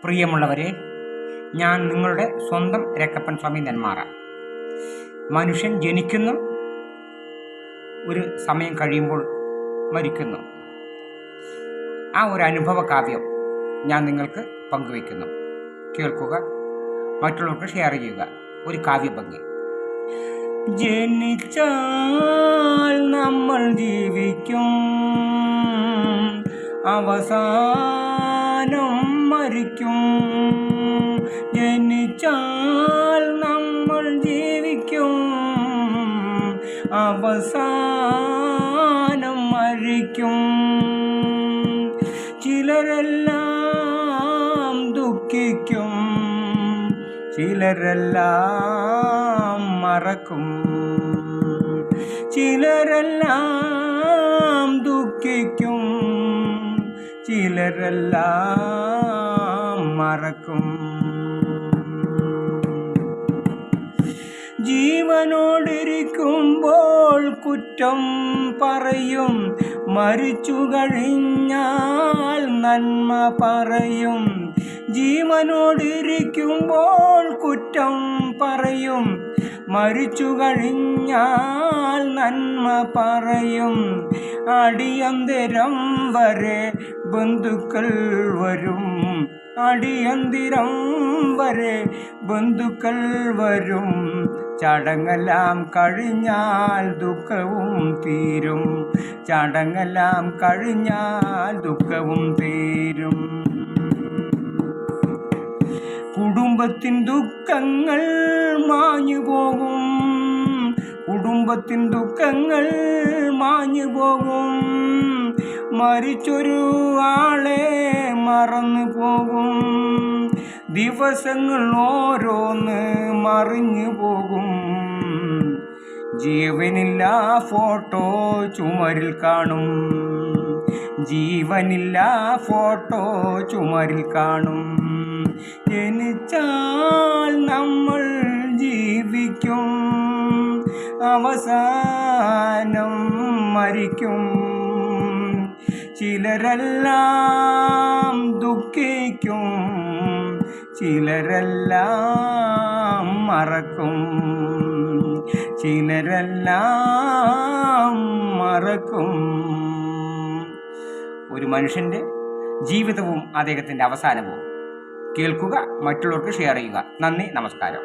പ്രിയമുള്ളവരെ, ഞാൻ നിങ്ങളുടെ സ്വന്തം രക്കപ്പൻ സ്വാമി നെന്മാറ. മനുഷ്യൻ ജനിക്കുന്നു, ഒരു സമയം കഴിയുമ്പോൾ മരിക്കുന്നു. ആ ഒരു അനുഭവ കാവ്യം ഞാൻ നിങ്ങൾക്ക് പങ്കുവയ്ക്കുന്നു. കേൾക്കുക, മറ്റുള്ളവർക്ക് ഷെയർ ചെയ്യുക. ഒരു കാവ്യഭംഗി. ജനിച്ചാൽ നമ്മൾ ജീവിക്കും, അവസാനം മരിക്കും. ജനിച്ചാൽ നമ്മൾ ജീവിക്കും, അവസാനം മരിക്കും. ചിലരെല്ലാം ദുഃഖിക്കും, ചിലരെല്ലാം മറക്കും. ചിലരെല്ലാം ദുഃഖിക്കും, ചിലരെല്ലാം മറക്കും. ജീവനോടിരിക്കുമ്പോൾ കുറ്റം പറയും, മരിച്ചു കഴിഞ്ഞാൽ നന്മ പറയും. ജീവനോടിരിക്കുമ്പോൾ കുറ്റം പറയും, മരിച്ചു കഴിഞ്ഞാൽ നന്മ പറയും. അടിയന്തരം വരെ ബന്ധുക്കൾ വരും, അടിയന്തിരം വരെ ബന്ധുക്കൾ വരും. ചടങ്ങെല്ലാം കഴിഞ്ഞാൽ ദുഃഖവും തീരും, ചടങ്ങെല്ലാം കഴിഞ്ഞാൽ ദുഃഖവും തീരും. കുടുംബത്തിൻ ദുഃഖങ്ങൾ മാഞ്ഞു പോകും, കുടുംബത്തിൻ ദുഃഖങ്ങൾ മാഞ്ഞു പോകും. മരിച്ചൊരു ആളെ മറന്നു പോകും, ദിവസങ്ങൾ ഓരോന്ന് മറിഞ്ഞു പോകും. ജീവനില്ല ഫോട്ടോ ചുമരിൽ കാണും, ജീവനില്ല ഫോട്ടോ ചുമരിൽ കാണും. ജനിച്ചാൽ നമ്മൾ ജീവിക്കും, അവസാനം മരിക്കും. ചിലരെല്ലാം ദുഃഖിക്കും, ചിലരെല്ലാം മറക്കും. ചിലരെല്ലാം മറക്കും. ഒരു മനുഷ്യൻ്റെ ജീവിതവും അദ്ദേഹത്തിൻ്റെ അവസാനവും കേൾക്കുക, മറ്റുള്ളവർക്ക് ഷെയർ ചെയ്യുക. നന്ദി, നമസ്കാരം.